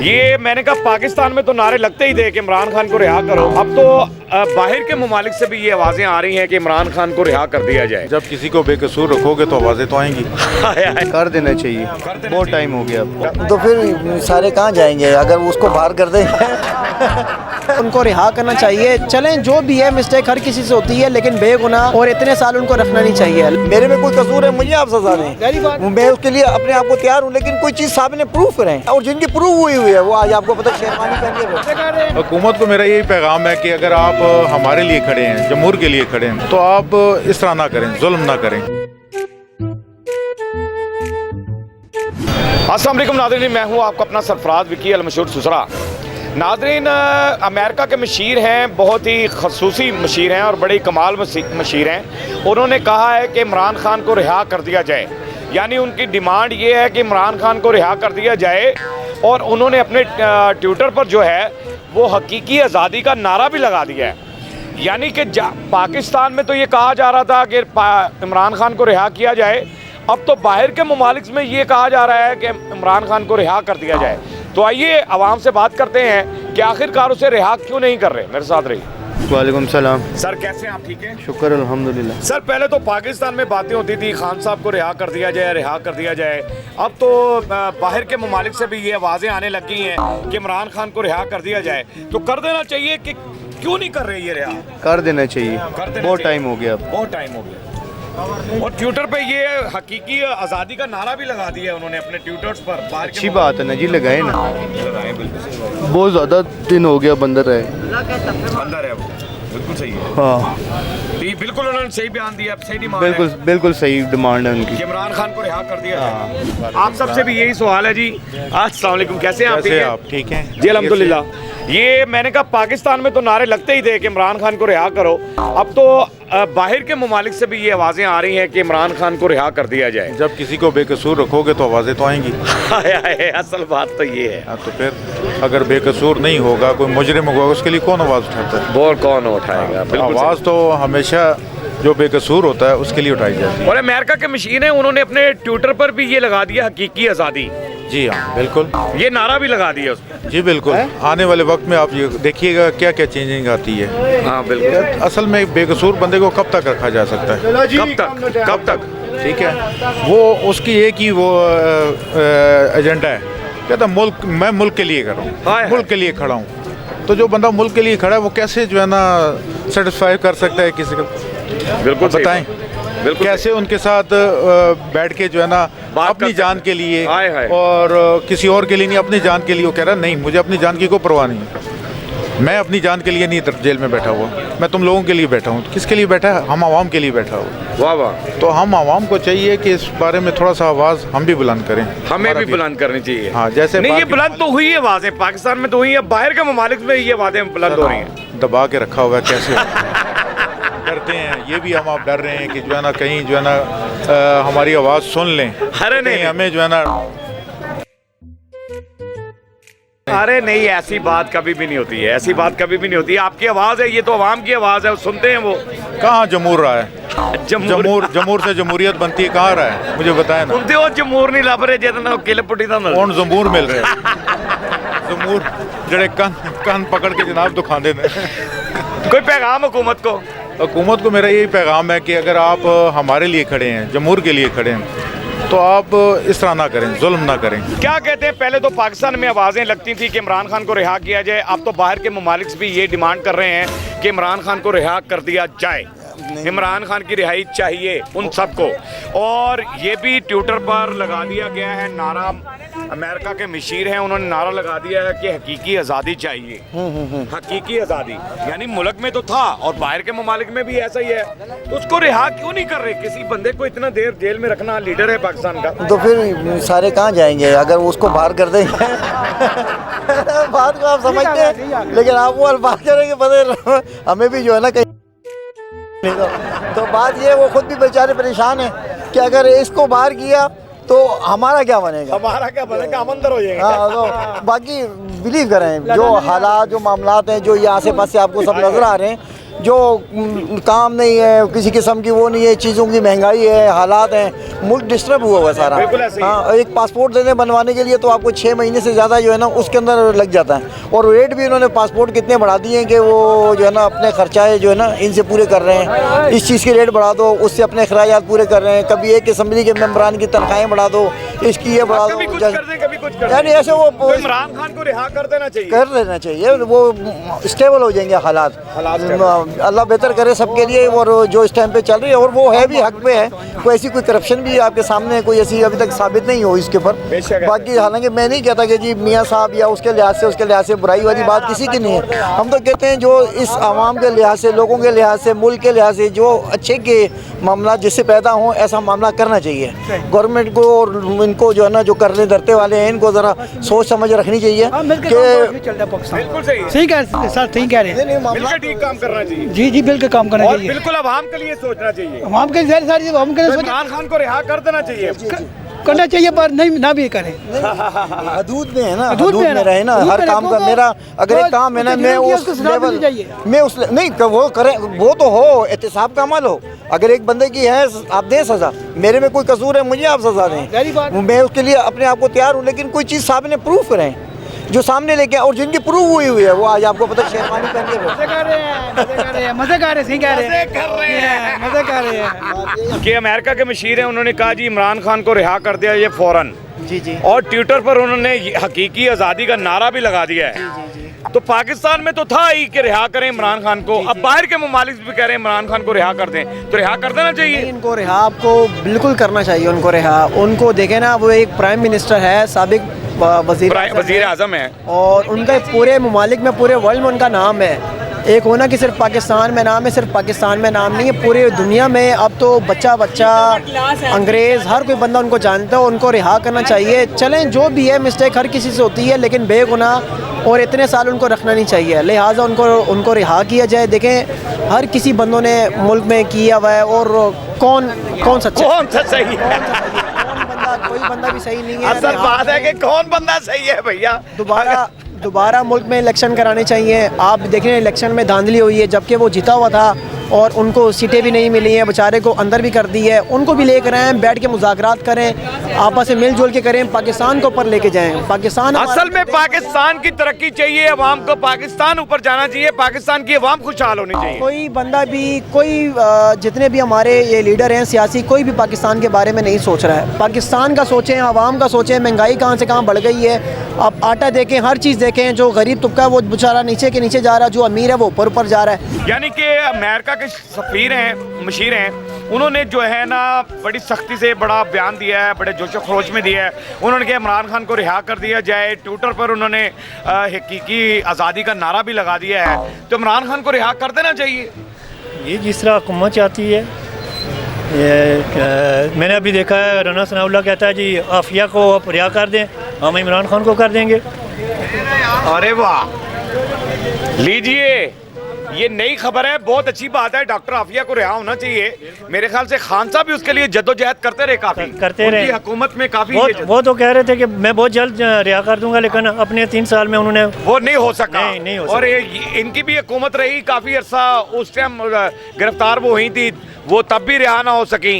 ये मैंने कहा पाकिस्तान में तो नारे लगते ही थे कि इमरान खान को रिहा करो। अब तो बाहर के ममालिक से भी ये आवाज़ें आ रही हैं कि इमरान खान को रिहा कर दिया जाए। जब किसी को बेकसूर रखोगे तो आवाज़ें तो आएंगी। कर देना चाहिए, बहुत टाइम हो गया। तो फिर सारे कहाँ जाएंगे अगर उसको बाहर कर दें। उनको रिहा करना चाहिए। चलें जो भी है, मिस्टेक हर किसी से होती है, लेकिन बेगुनाह और इतने साल उनको रखना नहीं चाहिए। मेरे में कोई कसूर है, मुझे आप सजा दें, मैं उसके लिए अपने आप को तैयार हूँ, लेकिन कोई चीज़ साहब ने प्रूफ करें और जिनकी प्रूफ हुई है वो आज आपको पता शेरवानी पहनिए। हुकूमत को मेरा यही पैगाम है कि अगर आप हमारे लिए खड़े हैं, जमहूर के लिए खड़े हैं, तो आप इस तरह ना करें, जुल्म ना करें। अस्सलाम वालेकुम नाज़रीन, मैं हूँ आपका अपना सरफराज विकी अल मशहूर सुसरा। नाज़रीन, अमेरिका के मशीर हैं, बहुत ही खसूसी मशीर हैं और बड़े कमाल मशीर हैं। उन्होंने कहा है कि इमरान खान को रिहा कर दिया जाए, यानी उनकी डिमांड ये है कि इमरान खान को रिहा कर दिया जाए। और उन्होंने अपने ट्विटर पर जो है वो हकीकी आज़ादी का नारा भी लगा दिया है। यानी कि पाकिस्तान में तो ये कहा जा रहा था कि इमरान खान को रिहा किया जाए, अब तो बाहर के ममालिक में ये कहा जा रहा है कि इमरान खान को रिहा कर दिया जाए। तो आइए आवाम से बात करते हैं कि आखिरकार उसे रिहा क्यों नहीं कर रहे। मेरे साथ रहिए। वालेकुम सलाम सर, कैसे हैं आप? ठीक है, शुक्र अल्हम्दुलिल्लाह। सर, पहले तो पाकिस्तान में बातें होती थी खान साहब को रिहा कर दिया जाए, रिहा कर दिया जाए। अब तो बाहर के ममालिक से भी ये आवाज़ें आने लग गई हैं कि इमरान खान को रिहा कर दिया जाए। तो कर देना चाहिए कि क्यों नहीं कर रहे ये रिहा? कर देना चाहिए, बहुत टाइम हो गया, बहुत टाइम हो गया। और ट्विटर पे ये हकीकी आज़ादी का नारा भी लगा दिया उन्होंने अपने ट्विटर्स पर। अच्छी बात है ना जी, लगाए ना, लगाए, बिल्कुल बहुत ज़्यादा दिन हो गया बंदर रहे। अंदर है वो, बिल्कुल सही है। हाँ बिल्कुल, उन्होंने सही बयान दिया, सही डिमांड बिल्कुल है। बिल्कुल सही डिमांड है उनकी कि इमरान खान को रिहा कर दिया जाए। आप सबसे भी यही सवाल है जी। अस्सलाम वालेकुम, कैसे हैं आप? कैसे आप? ठीक हैं जी, अल्हम्दुलिल्लाह। ये मैंने कहा पाकिस्तान में तो नारे लगते ही थे कि इमरान खान को रिहा करो। अब तो बाहर के ममालिक से भी ये आवाज़ें आ रही हैं कि इमरान खान को रिहा कर दिया जाए। जब किसी को बेकसूर रखोगे तो आवाज़ें तो आएंगी। असल बात तो ये है। हाँ, तो फिर अगर बेकसूर नहीं होगा, कोई मुजरिम होगा, उसके लिए कौन आवाज़ उठाता है? बोल कौन उठाएगा? बिल्कुल आवाज़ तो हमेशा जो बेकसूर होता है उसके लिए उठाई जाती है। और अमेरिका के मशीन है, उन्होंने अपने ट्विटर पर भी ये लगा दिया हकीकी आज़ादी। जी हाँ, बिल्कुल, ये नारा भी लगा दिया उसमें। जी बिल्कुल। आने वाले वक्त में आप ये देखिएगा क्या क्या चेंजिंग आती है। हाँ बिल्कुल। असल में बेकसूर बंदे को कब तक रखा जा सकता है? कब तक? कब तक? ठीक है, वो उसकी एक ही वो एजेंडा है, कहता मुल्क, मैं मुल्क के लिए कर रहा हूँ, मुल्क के लिए खड़ा हूँ। तो जो बंदा मुल्क के लिए खड़ा है वो कैसे जो है ना सेटिस्फाई कर सकता है किसी को? बिल्कुल बताएं, बिल्कुल कैसे उनके साथ बैठ के जो है ना अपनी जान के लिए और किसी और के लिए नहीं, अपनी जान के लिए वो कह रहा है नहीं, मुझे अपनी जान की कोई परवाह नहीं है, मैं अपनी जान के लिए नहीं जेल में बैठा हुआ, मैं तुम लोगों के लिए बैठा हूँ। किसके लिए बैठा है? हम आवाम के लिए बैठा हुआ। वाह वाह। तो हम आवाम को चाहिए कि इस बारे में थोड़ा सा आवाज़ हम भी बुलंद करें, हमें भी बुलंद करनी चाहिए। हाँ, जैसे नहीं, ये बुलंद तो हुई है आवाज़ें, पाकिस्तान में तो हुई है, बाहर के ममालिक में ये आवाज़ें बुलंद हो रही हैं। दबा के रखा हुआ है, कैसे डरते हैं, ये भी हम आप डर रहे हैं कि जो है ना कहीं जो है ना हमारी आवाज़ सुन लें। अरे नहीं, हमें जो है ना, अरे नहीं, ऐसी बात कभी भी नहीं होती है, ऐसी बात कभी भी नहीं होती है। आपकी आवाज़ है, ये तो आवाम की आवाज़ है, सुनते हैं वो। कहाँ जमूर रहा है? जमूर से जमहूरियत बनती है, कहाँ रहा है? मुझे बताया ना। सुनते हो, जमूर नहीं लभ रहे जितना किले पुटी था ना। कौन जमूर मिल रहे हैं? जमूर जड़े कान पकड़ के जनाब दुखांदे ने। कोई पैगाम हुकूमत को? हुकूमत को मेरा यही पैगाम है कि अगर आप हमारे लिए खड़े हैं, जमहूर के लिए खड़े हैं, तो आप इस तरह ना करें, जुल्म ना करें। क्या कहते हैं, पहले तो पाकिस्तान में आवाज़ें लगती थी कि इमरान खान को रिहा किया जाए, अब तो बाहर के ममालिक भी ये डिमांड कर रहे हैं कि इमरान खान को रिहा कर दिया जाए। इमरान खान की रिहाई चाहिए उन सबको। और ये भी ट्विटर पर लगा दिया गया है नारा, अमेरिका के मशीर हैं, उन्होंने नारा लगा दिया है कि हकीकी आज़ादी चाहिए। हकीकी आज़ादी यानी मुल्क में तो था और बाहर के ममालिक में भी ऐसा ही है, तो उसको रिहा क्यों नहीं कर रहे? किसी बंदे को इतना देर जेल में रखना, लीडर है पाकिस्तान का। तो फिर सारे कहाँ जाएंगे अगर उसको बाहर कर दें। बात को आप समझते हैं, लेकिन आप वो बात करेंगे पता हमें भी जो है ना कहीं। तो बात ये, वो खुद भी बेचारे परेशान है कि अगर इसको बाहर किया तो हमारा क्या बनेगा? हमारा क्या बनेगा? हम अंदर हो जाएंगे। हाँ, तो बाकी बिलीव करें जो हालात, जो मामलात हैं, जो ये आसे पास से आपको सब नजर आ रहे हैं, जो काम नहीं है, किसी किस्म की वो नहीं है, चीज़ों की महंगाई है, हालात हैं, मुल्क डिस्टर्ब हुआ हुआ है सारा। हाँ, एक पासपोर्ट बनवाने के लिए तो आपको 6 महीने से ज़्यादा जो है ना उसके अंदर लग जाता है, और रेट भी इन्होंने पासपोर्ट कितने बढ़ा दिए हैं कि वो जो है ना अपने खर्चाए जो है ना इनसे पूरे कर रहे हैं। इस चीज़ के रेट बढ़ा दो, उससे अपने अखराजात पूरे कर रहे हैं। कभी एक असम्बली के मेम्बरान की तनख्वाहें बढ़ा दो, इसकी ये बढ़ा दो, यानी ऐसे वो इमरान खान को रिहा कर देना चाहिए, कर लेना चाहिए। वो स्टेबल हो जाएंगे हालात। अल्लाह बेहतर करे सबके लिए, और जो इस टाइम पे चल रही है, और वो है भी हक पे है। कोई ऐसी कोई करप्शन भी आपके सामने कोई ऐसी अभी तक साबित नहीं हो इसके ऊपर। बाकी हालांकि मैं नहीं कहता कि जी मियाँ साहब या उसके लिहाज से बुराई वाली बात किसी की नहीं है। हम तो कहते हैं जो इस आवाम के लिहाज से, लोगों के लिहाज से, मुल्क के लिहाज से जो अच्छे के मामला जिससे पैदा हों, ऐसा मामला करना चाहिए गवर्नमेंट को। और इनको जो है ना जो करने धरते वाले हैं, इनको ज़रा सोच समझ रखनी चाहिए कि बिल्कुल सही कह सर, ठीक कह रहे हैं, मिलकर ठीक काम करना चाहिए। जी जी बिल्कुल काम करना और चाहिए, बिल्कुल आवाम के लिए सोचना चाहिए। हम के सारी हम के इमरान खान को रिहा कर देना चाहिए, करना चाहिए, पर नहीं ना भी करें। हदूद में है ना, हदूद हदूद में रहे ना हर काम का। मेरा अगर एक काम है ना, मैं उस लेवल में उस नहीं वो करें, वो तो हो एहतिसाब का अमल हो। अगर एक बंदे की है आप दें सज़ा, मेरे में कोई कसूर है, मुझे आप सज़ा दें, मैं उसके लिए अपने आप को तैयार हूँ। लेकिन कोई चीज़ सामने प्रूफ करें, जो सामने लेके, और जिनकी प्रूव हुई है वो आज आपको पता है शेरवानी पहन के मजे कर रहे हैं, सही कह रहे हैं, मजे कर रहे हैं। कि अमेरिका के मशीर हैं, उन्होंने कहा जी इमरान खान को रिहा कर दिया ये फौरन। जी जी। और ट्विटर पर उन्होंने हकीकी आज़ादी का नारा भी लगा दिया है। तो पाकिस्तान में तो था ही कि रिहा करें इमरान खान को, अब बाहर के ममालिक भी कह रहे हैं इमरान खान को रिहा कर दें, तो रिहा कर देना चाहिए। इनको रिहा आपको बिल्कुल करना चाहिए, उनको रिहा। उनको देखे ना, वो एक प्राइम मिनिस्टर है, साबिक वजीर आज़म है, और उनका पूरे ममालिक में, पूरे वर्ल्ड में उनका नाम है। एक होना कि सिर्फ पाकिस्तान में नाम है, सिर्फ पाकिस्तान में नाम नहीं है, पूरे दुनिया में अब तो बच्चा अंग्रेज़ हर कोई बंदा उनको जानता है। उनको रिहा करना चाहिए। चलें, जो भी है मिस्टेक हर किसी से होती है, लेकिन बेगुनाह और इतने साल उनको रखना नहीं चाहिए, लिहाजा उनको रिहा किया जाए। देखें हर किसी बंदों ने मुल्क में किया हुआ है, और कौन सच्चा, कौन सा सही है, कोई बंदा भी सही नहीं है। असल बात है कि कौन बंदा सही है भैया। दोबारा मुल्क में इलेक्शन कराने चाहिए। आप देख रहे हैं इलेक्शन में धांधली हुई है, जबकि वो जीता हुआ था और उनको सीटें भी नहीं मिली हैं, बेचारे को अंदर भी कर दी है। उनको भी लेकर आएँ, बैठ के मुज़ाकरात करें, आपस में मिलजुल के करें, पाकिस्तान को ऊपर लेके जाएं। पाकिस्तान असल में पाकिस्तान की तरक्की चाहिए, अवाम को पाकिस्तान ऊपर जाना चाहिए, पाकिस्तान की अवाम खुशहाल होनी चाहिए। कोई बंदा भी, कोई जितने भी हमारे ये लीडर हैं सियासी, कोई भी पाकिस्तान के बारे में नहीं सोच रहा है। पाकिस्तान का सोचें, अवाम का सोचें। महंगाई कहाँ से कहाँ बढ़ गई है, आप आटा देखें, हर चीज़ देखें। जो गरीब तबका है वो बेचारा नीचे के नीचे जा रहा है, जो अमीर है वो ऊपर ऊपर जा रहा है। यानी कि अमेरिका के सफ़ीर हैं, मशीर हैं, उन्होंने जो है ना बड़ी सख्ती से बड़ा बयान दिया है, बड़े जोशो खरोश में दिया है। उन्होंने कहा इमरान खान को रिहा कर दिया जाए। ट्विटर पर उन्होंने हकीकी आज़ादी का नारा भी लगा दिया है। तो इमरान खान को रिहा कर देना चाहिए। ये जिस तरह हुकूमत चाहती है, मैंने अभी देखा है रना सनाउल्लाह कहता है जी आफिया को आप रिहा कर दें, हम इमरान खान को कर देंगे। अरे वाह, लीजिए, ये नई खबर है, बहुत अच्छी बात है। डॉक्टर आफिया को रिहा होना चाहिए। मेरे ख्याल से खान साहब भी उसके लिए जद्दोजहद करते रहे, काफी करते रहे हुकूमत में काफी। वो तो कह रहे थे कि मैं बहुत जल्द रिहा कर दूंगा, लेकिन अपने 3 साल में उन्होंने वो नहीं हो सका। नहीं हो और इनकी भी हुकूमत रही काफी अरसा, उस टाइम गिरफ्तार वो हुई थी, वो तब भी रिहा ना हो सकी।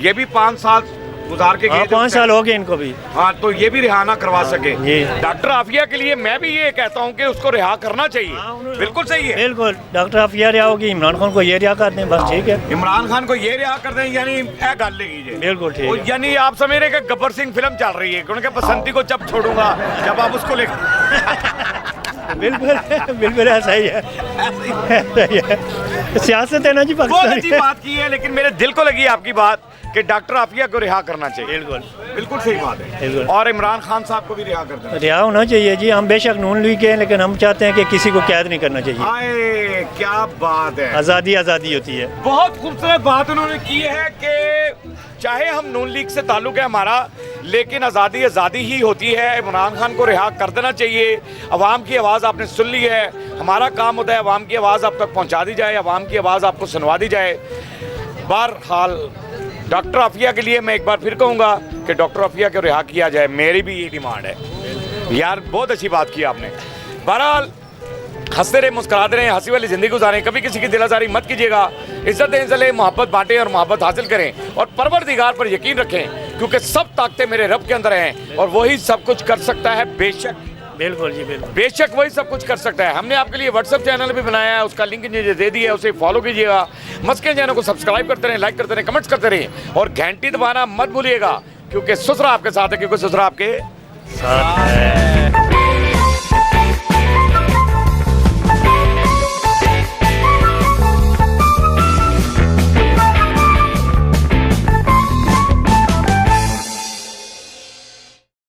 ये भी 5 साल गुजार के गए, 5 साल हो गए इनको भी। हाँ, तो ये भी रिहा ना करवा सके। डॉक्टर आफिया के लिए मैं भी ये कहता हूँ कि उसको रिहा करना चाहिए। बिल्कुल सही है, बिल्कुल। डॉक्टर आफिया रिहा होगी, इमरान खान को ये रिहा कर दें, बस ठीक है। इमरान खान को ये रिहा कर दें, यानी ए गल लीजिए। बिल्कुल ठीक। यानी आप समझ रहे कि गब्बर सिंह फिल्म चल रही है, क्योंकि बसंती को जब छोड़ूंगा जब आप उसको लेकर। बिल्कुल बिल्कुल ऐसा ही है, सियासत है ना जी। बहुत अच्छी बात की है, लेकिन मेरे दिल को लगी आपकी बात कि डॉक्टर आफिया को रिहा करना चाहिए। बिल्कुल सही बात है। और इमरान खान साहब को भी रिहा कर देना, रिहा होना चाहिए जी। हम बेशक नून लीग के हैं, लेकिन हम चाहते हैं कि किसी को कैद नहीं करना चाहिए। आए, क्या बात है। आज़ादी होती है। बहुत खूबसूरत बात उन्होंने की है कि चाहे हम नून लीग से ताल्लुक है हमारा, लेकिन आज़ादी ही होती है। इमरान खान को रिहा कर देना चाहिए। अवाम की आवाज़ आपने सुन ली है, हमारा काम होता है अवाम की आवाज़ आप तक पहुँचा दी जाए, अवाम की आवाज़ आपको सुनवा दी जाए। बहरहाल डॉक्टर आफिया के लिए मैं एक बार फिर कहूँगा कि डॉक्टर आफिया को रिहा किया जाए, मेरी भी ये डिमांड है। यार बहुत अच्छी बात की आपने। बहरहाल हंसते रहे, मुस्कुराते रहे, हंसी वाली ज़िंदगी गुजारें, कभी किसी की दिलासारी मत कीजिएगा, इज़्ज़त दें चले, मोहब्बत बांटें और मोहब्बत हासिल करें और परवरदिगार पर यकीन रखें, क्योंकि सब ताकतें मेरे रब के अंदर हैं और वही सब कुछ कर सकता है। बेशक, बिल्कुल जी, बिल्कुल बेशक वही सब कुछ कर सकता है। हमने आपके लिए व्हाट्सएप चैनल भी बनाया है, उसका लिंक नीचे दे दिया है, उसे फॉलो कीजिएगा। मस्के चैनल को सब्सक्राइब करते रहें, लाइक करते रहें, कमेंट्स करते रहें और घंटी दबाना मत भूलिएगा, क्योंकि ससुरा आपके साथ है, क्योंकि ससुरा आपके साथ है।